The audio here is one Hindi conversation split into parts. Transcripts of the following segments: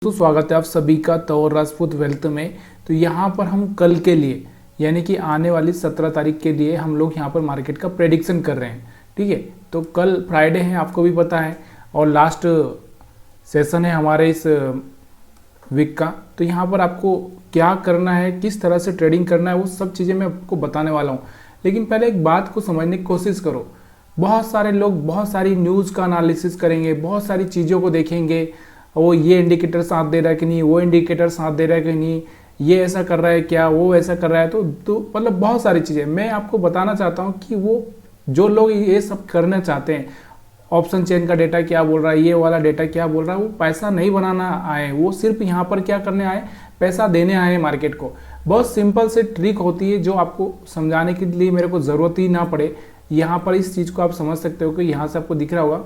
तो स्वागत है आप सभी का तौर राजपूत वेल्थ में। तो यहाँ पर हम कल के लिए यानी कि आने वाली 17 तारीख के लिए हम लोग यहाँ पर मार्केट का प्रेडिक्शन कर रहे हैं। ठीक है, तो कल फ्राइडे है, आपको भी पता है, और लास्ट सेशन है हमारे इस वीक का। तो यहाँ पर आपको क्या करना है, किस तरह से ट्रेडिंग करना है, वो सब चीज़ें मैं आपको बताने वाला हूँ। लेकिन पहले एक बात को समझने की कोशिश करो। बहुत सारे लोग बहुत सारी न्यूज़ का एनालिसिस करेंगे, बहुत सारी चीज़ों को देखेंगे, वो ये इंडिकेटर साथ दे रहा है कि नहीं, वो इंडिकेटर साथ दे रहा है कि नहीं, ये ऐसा कर रहा है क्या, वो ऐसा कर रहा है। तो मतलब बहुत सारी चीज़ें मैं आपको बताना चाहता हूँ कि वो जो लोग ये सब करना चाहते हैं, ऑप्शन चेन का डेटा क्या बोल रहा है, ये वाला डेटा क्या बोल रहा है, वो पैसा नहीं बनाना आए, वो सिर्फ यहाँ पर क्या करने आए, पैसा देने आए मार्केट को। बहुत सिंपल से ट्रिक होती है जो आपको समझाने के लिए मेरे को ज़रूरत ही ना पड़े। यहाँ पर इस चीज़ को आप समझ सकते हो कि यहाँ से आपको दिख रहा होगा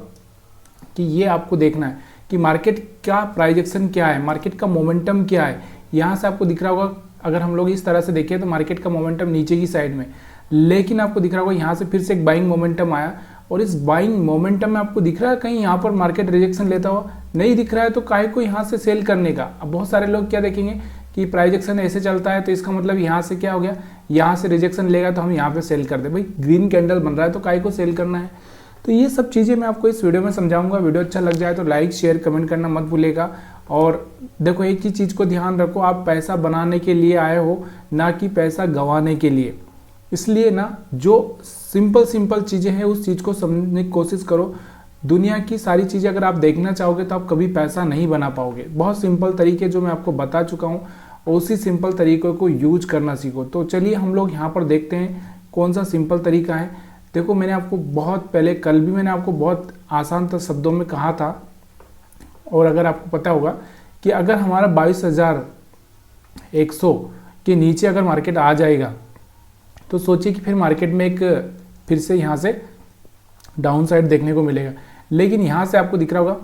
कि ये आपको देखना है कि मार्केट का प्राइजेक्शन क्या है, मार्केट का मोमेंटम क्या है। यहाँ से आपको दिख रहा होगा, अगर हम लोग इस तरह से देखें तो मार्केट का मोमेंटम नीचे की साइड में, लेकिन आपको दिख रहा होगा यहाँ से फिर से एक बाइंग मोमेंटम आया, और इस बाइंग मोमेंटम में आपको दिख रहा है कहीं यहाँ पर मार्केट रिजेक्शन लेता हुआ नहीं दिख रहा है, तो काहे को यहाँ से सेल करने का। अब बहुत सारे लोग क्या देखेंगे कि प्राइजेक्शन ऐसे चलता है तो इसका मतलब यहाँ से क्या हो गया, यहाँ से रिजेक्शन लेगा तो हम यहाँ पे सेल कर दे। भाई ग्रीन कैंडल बन रहा है तो काहे को सेल करना है। तो ये सब चीज़ें मैं आपको इस वीडियो में समझाऊंगा। वीडियो अच्छा लग जाए तो लाइक शेयर कमेंट करना मत भूलिएगा। और देखो एक ही चीज़ को ध्यान रखो, आप पैसा बनाने के लिए आए हो, ना कि पैसा गंवाने के लिए। इसलिए ना जो सिंपल चीज़ें हैं उस चीज़ को समझने की कोशिश करो। दुनिया की सारी चीज़ें अगर आप देखना चाहोगे तो आप कभी पैसा नहीं बना पाओगे। बहुत सिंपल तरीके जो मैं आपको बता चुका हूँ, उसी सिंपल तरीक़ों को यूज करना सीखो। तो चलिए हम लोग यहाँ पर देखते हैं कौन सा सिंपल तरीका है। देखो मैंने आपको बहुत पहले, कल भी मैंने आपको बहुत आसान शब्दों में कहा था, और अगर आपको पता होगा कि अगर हमारा 22,100 के नीचे अगर मार्केट आ जाएगा तो सोचिए कि फिर मार्केट में एक फिर से यहाँ से डाउन साइड देखने को मिलेगा। लेकिन यहाँ से आपको दिख रहा होगा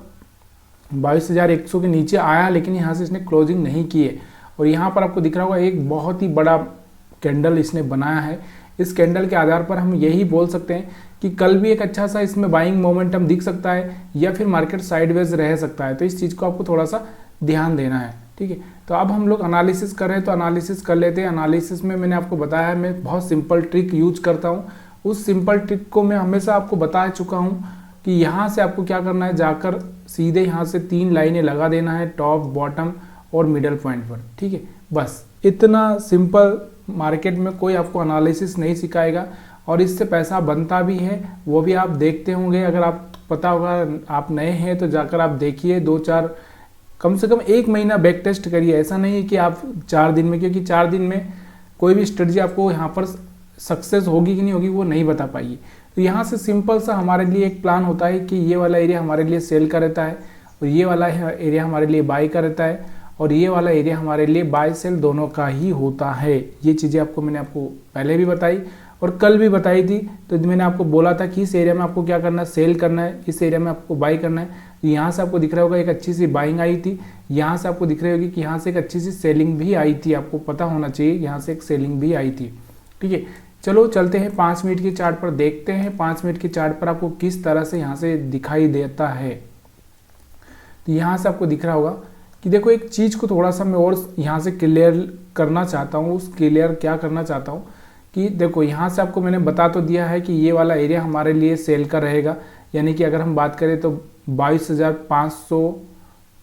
22,100 के नीचे आया, लेकिन यहाँ से इसने क्लोजिंग नहीं की है, और यहाँ पर आपको दिख रहा होगा एक बहुत ही बड़ा कैंडल इसने बनाया है। इस कैंडल के आधार पर हम यही बोल सकते हैं कि कल भी एक अच्छा सा इसमें बाइंग मोमेंटम दिख सकता है, या फिर मार्केट साइडवेज रह सकता है। तो इस चीज़ को आपको थोड़ा सा ध्यान देना है। ठीक है, तो अब हम लोग एनालिसिस कर रहे हैं तो एनालिसिस कर लेते हैं। एनालिसिस में मैंने आपको बताया है मैं बहुत सिंपल ट्रिक यूज करता हूँ। उस सिंपल ट्रिक को मैं हमेशा आपको बता चुका हूँ कि यहाँ से आपको क्या करना है, जाकर सीधे यहाँ से 3 लाइनें लगा देना है, टॉप बॉटम और मिडल पॉइंट पर। ठीक है, बस इतना सिंपल। मार्केट में कोई आपको एनालिसिस नहीं सिखाएगा, और इससे पैसा बनता भी है, वो भी आप देखते होंगे। अगर आप पता होगा, आप नए हैं तो जाकर आप देखिए, 2-4 कम से कम 1 महीना बैक टेस्ट करिए। ऐसा नहीं है कि आप 4 दिन में, क्योंकि 4 दिन में कोई भी स्ट्रेटजी आपको यहाँ पर सक्सेस होगी कि नहीं होगी वो नहीं बता पाइए। तो यहाँ से सिंपल सा हमारे लिए एक प्लान होता है कि ये वाला एरिया हमारे लिए सेल का रहता है, और ये वाला एरिया हमारे लिए बाई का रहता है, और ये वाला एरिया हमारे लिए बाय सेल दोनों का ही होता है। ये चीज़ें मैंने आपको पहले भी बताई और कल भी बताई थी। तो मैंने आपको बोला था कि इस एरिया में आपको क्या करना है, सेल करना है, इस एरिया में आपको बाई करना है। तो यहाँ से आपको दिख रहा होगा एक अच्छी सी बाइंग आई थी, यहाँ से आपको दिख रही होगी कि यहाँ से एक अच्छी सी सेलिंग भी आई थी। आपको पता होना चाहिए यहाँ से एक सेलिंग भी आई थी। ठीक है, चलो चलते हैं 5 मिनट के चार्ट पर, देखते हैं 5 मिनट के चार्ट पर आपको किस तरह से यहाँ से दिखाई देता है। तो यहाँ से आपको दिख रहा होगा कि देखो एक चीज़ को थोड़ा सा मैं और यहाँ से क्लियर करना चाहता हूँ। उस क्लियर क्या करना चाहता हूँ कि देखो यहाँ से आपको मैंने बता तो दिया है कि ये वाला एरिया हमारे लिए सेल का रहेगा, यानी कि अगर हम बात करें तो 22,500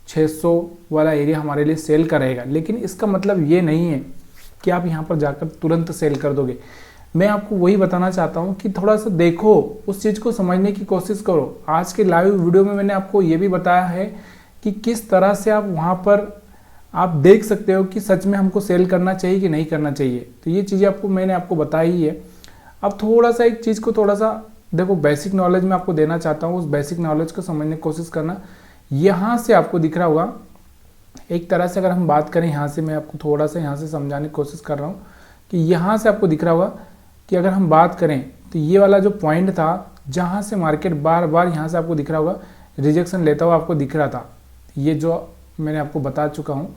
600 वाला एरिया हमारे लिए सेल का रहेगा। लेकिन इसका मतलब ये नहीं है कि आप यहाँ पर जाकर तुरंत सेल कर दोगे। मैं आपको वही बताना चाहता हूँ कि थोड़ा सा देखो, उस चीज़ को समझने की कोशिश करो। आज के लाइव वीडियो में मैंने आपको ये भी बताया है कि किस तरह से आप वहाँ पर आप देख सकते हो कि सच में हमको सेल करना चाहिए कि नहीं करना चाहिए। तो ये चीज़ें मैंने आपको बताई ही है। अब थोड़ा सा एक चीज़ को थोड़ा सा देखो, बेसिक नॉलेज मैं आपको देना चाहता हूँ, उस बेसिक नॉलेज को समझने की कोशिश करना। यहाँ से आपको दिख रहा होगा एक तरह से, अगर हम बात करें यहाँ से, मैं आपको थोड़ा सा यहाँ से समझाने की कोशिश कर रहा हूँ कि यहाँ से आपको दिख रहा होगा कि अगर हम बात करें तो ये वाला जो पॉइंट था जहाँ से मार्केट बार बार यहाँ से आपको दिख रहा होगा रिजेक्शन लेता हुआ आपको दिख रहा था, ये जो मैंने आपको बता चुका हूँ।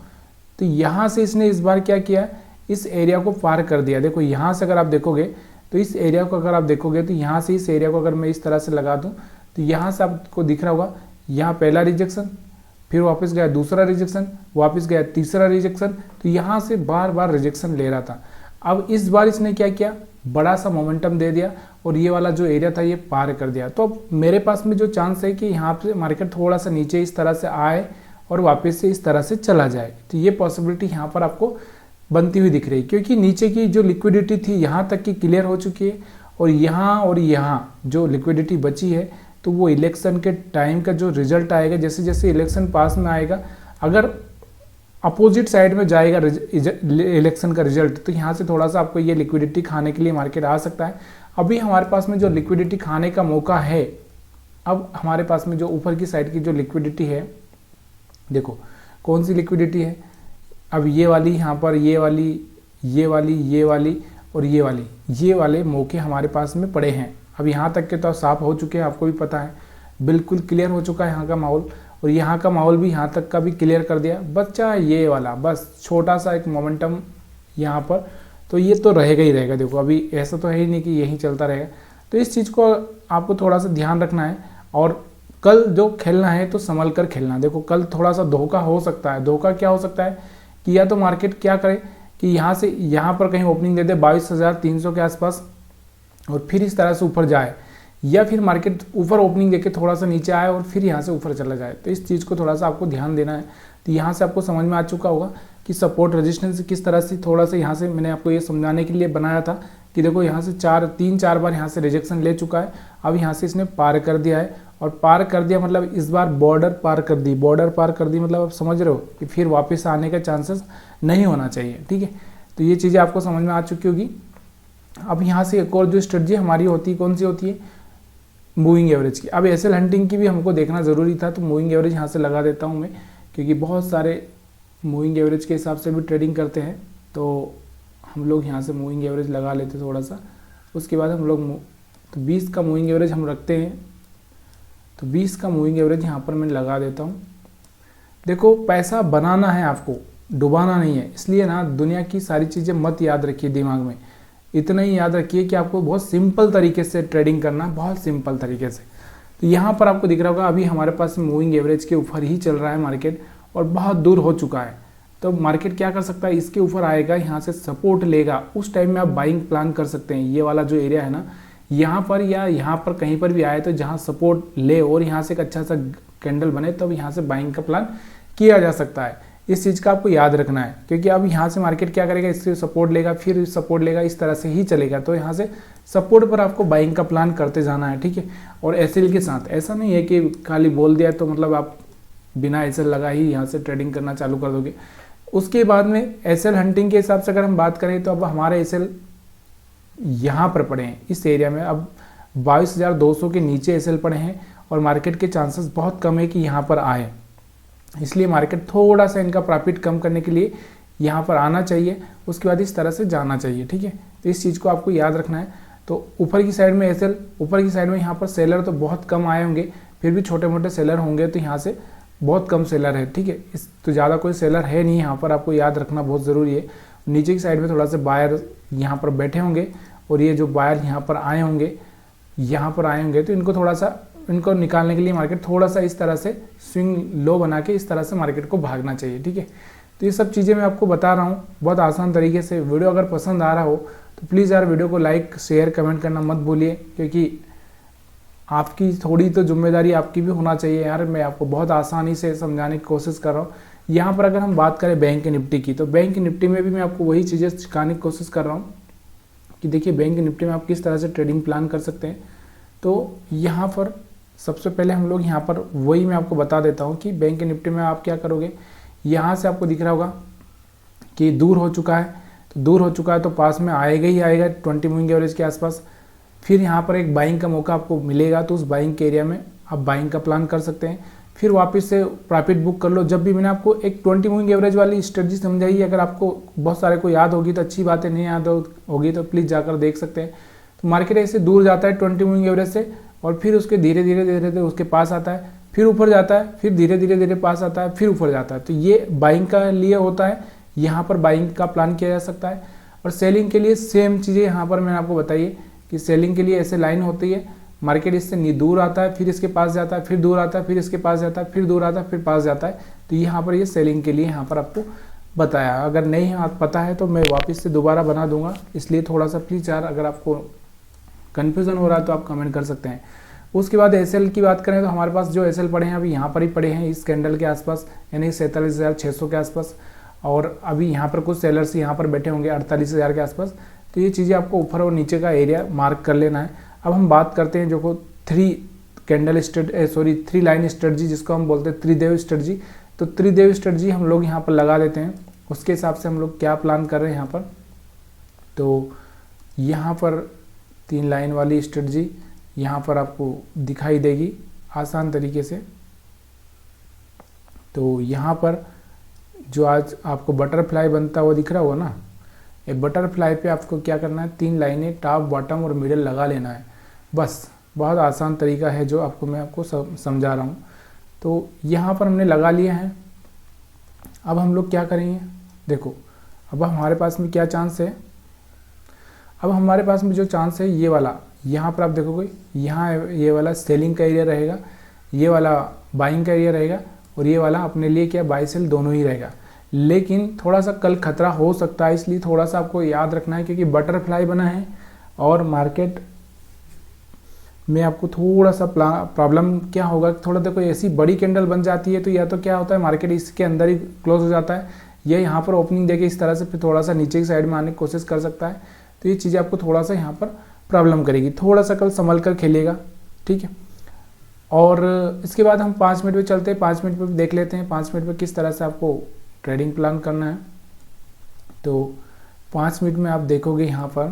तो यहाँ से इसने इस बार क्या किया, इस एरिया को पार कर दिया। देखो यहाँ से अगर आप देखोगे तो इस एरिया को अगर आप देखोगे तो यहाँ से इस एरिया को अगर मैं इस तरह से लगा दूँ तो यहाँ से आपको दिख रहा होगा यहाँ पहला रिजेक्शन, फिर वापस गया दूसरा रिजेक्शन, वापस गया तीसरा रिजेक्शन। तो यहाँ से बार बार रिजेक्शन ले रहा था। अब इस बार इसने क्या किया, बड़ा सा मोमेंटम दे दिया और ये वाला जो एरिया था ये पार कर दिया। तो अब मेरे पास में जो चांस है कि यहाँ पे मार्केट थोड़ा सा नीचे इस तरह से आए और वापस से इस तरह से चला जाए, तो ये पॉसिबिलिटी यहाँ पर आपको बनती हुई दिख रही है, क्योंकि नीचे की जो लिक्विडिटी थी यहाँ तक की क्लियर हो चुकी है और यहाँ जो लिक्विडिटी बची है, तो वो इलेक्शन के टाइम का जो रिजल्ट आएगा, जैसे जैसे इलेक्शन पास में आएगा, अगर अपोजिट साइड में जाएगा इलेक्शन का रिजल्ट, तो यहाँ से थोड़ा सा आपको ये लिक्विडिटी खाने के लिए मार्केट आ सकता है। अभी हमारे पास में जो लिक्विडिटी खाने का मौका है, अब हमारे पास में जो ऊपर की साइड की जो लिक्विडिटी है, देखो कौन सी लिक्विडिटी है, अब ये वाली, यहाँ पर ये वाली, ये वाली, ये वाली और ये वाली, ये वाले मौके हमारे पास में पड़े हैं। अब यहाँ तक के तो साफ हो चुके हैं, आपको भी पता है, बिल्कुल क्लियर हो चुका है यहाँ का माहौल, और यहाँ का माहौल भी यहाँ तक का भी क्लियर कर दिया। बच्चा ये वाला बस छोटा सा एक मोमेंटम यहाँ पर, तो ये तो रहेगा ही रहेगा। देखो अभी ऐसा तो है ही नहीं कि यही चलता रहेगा, तो इस चीज़ को आपको थोड़ा सा ध्यान रखना है। और कल जो खेलना है तो संभल कर खेलना। देखो कल थोड़ा सा धोखा हो सकता है। धोखा क्या हो सकता है कि या तो मार्केट क्या करे कि यहाँ से यहाँ पर कहीं ओपनिंग दे दे 22,300 के आसपास और फिर इस तरह से ऊपर जाए, या फिर मार्केट ऊपर ओपनिंग देके थोड़ा सा नीचे आए और फिर यहाँ से ऊपर चला जाए। तो इस चीज़ को थोड़ा सा आपको ध्यान देना है। तो यहाँ से आपको समझ में आ चुका होगा कि सपोर्ट रेजिस्टेंस किस तरह से, थोड़ा सा यहाँ से मैंने आपको ये समझाने के लिए बनाया था कि देखो यहाँ से 3-4 बार यहाँ से रिजेक्शन ले चुका है। अब यहाँ से इसने पार कर दिया है, और पार कर दिया मतलब इस बार बॉर्डर पार कर दी। बॉर्डर पार कर दी मतलब आप समझ रहे हो कि फिर वापस आने का चांसेस नहीं होना चाहिए, ठीक है। तो ये चीज़ें आपको समझ में आ चुकी होगी। अब यहाँ से एक और जो स्ट्रेटजी हमारी होती है, कौन सी होती है, मूविंग एवरेज की। अब एसएल हंटिंग की भी हमको देखना ज़रूरी था, तो मूविंग एवरेज यहाँ से लगा देता हूँ मैं, क्योंकि बहुत सारे मूविंग एवरेज के हिसाब से भी ट्रेडिंग करते हैं। तो हम लोग यहाँ से मूविंग एवरेज लगा लेते थोड़ा सा। उसके बाद हम लोग तो 20 का मूविंग एवरेज हम रखते हैं, तो 20 का मूविंग एवरेज यहाँ पर मैं लगा देता हूँ। देखो पैसा बनाना है आपको, डुबाना नहीं है, इसलिए ना दुनिया की सारी चीज़ें मत याद रखिए दिमाग में। इतना ही याद रखिए कि आपको बहुत सिंपल तरीके से ट्रेडिंग करना, बहुत सिंपल तरीके से। तो यहाँ पर आपको दिख रहा होगा अभी हमारे पास मूविंग एवरेज के ऊपर ही चल रहा है मार्केट और बहुत दूर हो चुका है। तो मार्केट क्या कर सकता है, इसके ऊपर आएगा, यहाँ से सपोर्ट लेगा, उस टाइम में आप बाइंग प्लान कर सकते हैं। ये वाला जो एरिया है ना, यहाँ पर या यहाँ पर कहीं पर भी आए तो जहाँ सपोर्ट ले और यहाँ से एक अच्छा सा कैंडल बने, तब यहाँ से बाइंग का प्लान किया जा सकता है। इस चीज़ का आपको याद रखना है, क्योंकि अब यहाँ से मार्केट क्या करेगा, इससे सपोर्ट लेगा, फिर सपोर्ट लेगा, इस तरह से ही चलेगा। तो यहाँ से सपोर्ट पर आपको बाइंग का प्लान करते जाना है, ठीक है। और एसएल के साथ ऐसा नहीं है कि खाली बोल दिया तो मतलब आप बिना एसएल लगा ही यहाँ से ट्रेडिंग करना चालू कर दोगे। उसके बाद में एसएल हंटिंग के हिसाब से अगर हम बात करें तो अब हमारे एसएल यहाँ पर पड़े हैं, इस एरिया में अब 22,200 के नीचे एसएल पड़े हैं और मार्केट के चांसेस बहुत कम है कि यहाँ पर आए। इसलिए मार्केट थोड़ा सा इनका प्रॉफिट कम करने के लिए यहाँ पर आना चाहिए, उसके बाद इस तरह से जाना चाहिए, ठीक है। तो इस चीज़ को आपको याद रखना है। तो ऊपर की साइड में एसएल, ऊपर की साइड में यहाँ पर सेलर तो बहुत कम आए होंगे, फिर भी छोटे मोटे सेलर होंगे, तो यहाँ से बहुत कम सेलर है, ठीक है। इस तो ज़्यादा कोई सेलर है नहीं यहाँ पर, आपको याद रखना बहुत ज़रूरी है। नीचे की साइड में थोड़ा सा बायर यहाँ पर बैठे होंगे और ये जो बायर यहाँ पर आए होंगे, तो इनको थोड़ा सा, इनको निकालने के लिए मार्केट थोड़ा सा इस तरह से स्विंग लो बना के इस तरह से मार्केट को भागना चाहिए, ठीक है। तो ये सब चीज़ें मैं आपको बता रहा हूँ बहुत आसान तरीके से। वीडियो अगर पसंद आ रहा हो तो प्लीज़ यार वीडियो को लाइक शेयर कमेंट करना मत भूलिए, क्योंकि आपकी थोड़ी तो जिम्मेदारी आपकी भी होना चाहिए यार। मैं आपको बहुत आसानी से समझाने की कोशिश कर रहा हूँ। यहाँ पर अगर हम बात करें बैंक निफ्टी की, तो बैंक निफ्टी में भी मैं आपको वही चीज़ें सिखाने की कोशिश कर रहा हूँ कि देखिए बैंक निफ्टी में आप किस तरह से ट्रेडिंग प्लान कर सकते हैं। तो यहाँ पर सबसे पहले हम लोग यहाँ पर वही मैं आपको बता देता हूँ कि बैंक निफ्टी में आप क्या करोगे। यहाँ से आपको दिख रहा होगा कि दूर हो चुका है, तो दूर हो चुका है तो पास में आएगा ही आएगा 20 मूविंग एवरेज के आसपास। फिर यहाँ पर एक बाइंग का मौका आपको मिलेगा, तो उस बाइंग के एरिया में आप बाइंग का प्लान कर सकते हैं। फिर वापस से प्रॉफिट बुक कर लो। जब भी मैंने आपको एक 20 मूविंग एवरेज वाली स्ट्रेटजी समझाई, अगर आपको बहुत सारे को याद होगी तो अच्छी बात है, नहीं याद होगी तो प्लीज़ जाकर देख सकते हैं। तो मार्केट ऐसे दूर जाता है 20 मूविंग एवरेज से, और फिर उसके धीरे धीरे उसके पास आता है, फिर ऊपर जाता है, फिर धीरे धीरे पास आता है, फिर ऊपर जाता है। तो ये बाइंग का लिए होता है, यहाँ पर बाइंग का प्लान किया जा सकता है। और सेलिंग के लिए सेम चीज़ें यहाँ पर मैंने आपको बताइए कि सेलिंग के लिए ऐसे लाइन होती है, मार्केट इससे दूर आता है, फिर इसके पास जाता है, फिर दूर आता है, फिर इसके पास जाता है, फिर दूर आता है, फिर पास जाता है। तो यहाँ पर ये सेलिंग के लिए यहाँ पर आपको बताया। अगर नहीं पता है तो मैं वापस से दोबारा बना दूंगा, इसलिए थोड़ा सा प्लीज़ यार अगर आपको कन्फ्यूज़न हो रहा है तो आप कमेंट कर सकते हैं। उसके बाद एसएल की बात करें तो हमारे पास जो एसएल पड़े हैं अभी यहाँ पर ही पड़े हैं इस कैंडल के आसपास, यानी 47,600 के आसपास। और अभी यहाँ पर कुछ सेलर्स यहाँ पर बैठे होंगे 48,000 के आसपास। तो ये चीज़ें आपको ऊपर और नीचे का एरिया मार्क कर लेना है। अब हम बात करते हैं जो को 3 लाइन स्ट्रेटजी जिसको हम बोलते हैं त्रिदेव स्ट्रेटजी। तो त्रिदेव स्ट्रेटजी हम लोग यहाँ पर लगा लेते हैं, उसके हिसाब से हम लोग क्या प्लान कर रहे हैं यहाँ पर। तो यहाँ पर 3 लाइन वाली स्ट्रेटजी यहाँ पर आपको दिखाई देगी आसान तरीके से। तो यहाँ पर जो आज आपको बटरफ्लाई बनता हुआ दिख रहा होगा ना, ये बटरफ्लाई पे आपको क्या करना है, 3 लाइनें टॉप बॉटम और मिडिल लगा लेना है। बस बहुत आसान तरीका है जो मैं आपको समझा रहा हूँ। तो यहाँ पर हमने लगा लिया है। अब हम लोग क्या करेंगे, देखो अब हमारे पास में क्या चांस है। अब हमारे पास में जो चांस है ये वाला, यहाँ पर आप देखोगे यहाँ ये वाला सेलिंग का एरिया रहेगा, ये वाला बाइंग का एरिया रहेगा, और ये वाला अपने लिए क्या बाई सेल दोनों ही रहेगा। लेकिन थोड़ा सा कल खतरा हो सकता है, इसलिए थोड़ा सा आपको याद रखना है, क्योंकि बटरफ्लाई बना है और मार्केट में आपको थोड़ा सा प्रॉब्लम क्या होगा, थोड़ा देखो ऐसी बड़ी कैंडल बन जाती है तो या तो क्या होता है मार्केट इसके अंदर ही क्लोज हो जाता है, या यहाँ पर ओपनिंग देके इस तरह से फिर थोड़ा सा नीचे की साइड में आने की कोशिश कर सकता है। तो ये चीज़ें आपको थोड़ा सा यहाँ पर प्रॉब्लम करेगी, थोड़ा सा कल संभल कर खेलिएगा, ठीक है। और इसके बाद हम 5 मिनट पे चलते हैं, 5 मिनट पे देख लेते हैं 5 मिनट पे किस तरह से आपको ट्रेडिंग प्लान करना है। तो 5 मिनट में आप देखोगे यहाँ पर,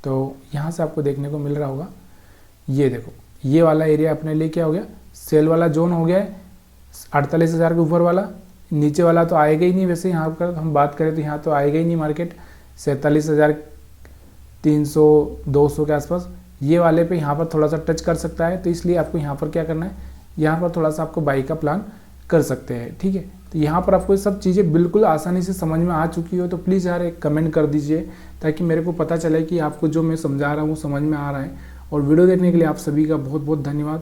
तो यहाँ से आपको देखने को मिल रहा होगा, ये देखो ये वाला एरिया अपने लिए क्या हो गया, सेल वाला जोन हो गया है 48,000 के ऊपर वाला। नीचे वाला तो आएगा ही नहीं, वैसे यहाँ पर हम बात करें तो यहाँ तो आएगा ही नहीं मार्केट 47,300 200 के आसपास। ये वाले पे यहाँ पर थोड़ा सा टच कर सकता है, तो इसलिए आपको यहाँ पर क्या करना है, यहाँ पर थोड़ा सा आपको बाई का प्लान कर सकते हैं, ठीक है। तो यहाँ पर आपको सब चीज़ें बिल्कुल आसानी से समझ में आ चुकी हो तो प्लीज़ यार एक कमेंट कर दीजिए, ताकि मेरे को पता चले कि आपको जो मैं समझा रहा हूँ वो समझ में आ रहा है। और वीडियो देखने के लिए आप सभी का बहुत बहुत धन्यवाद।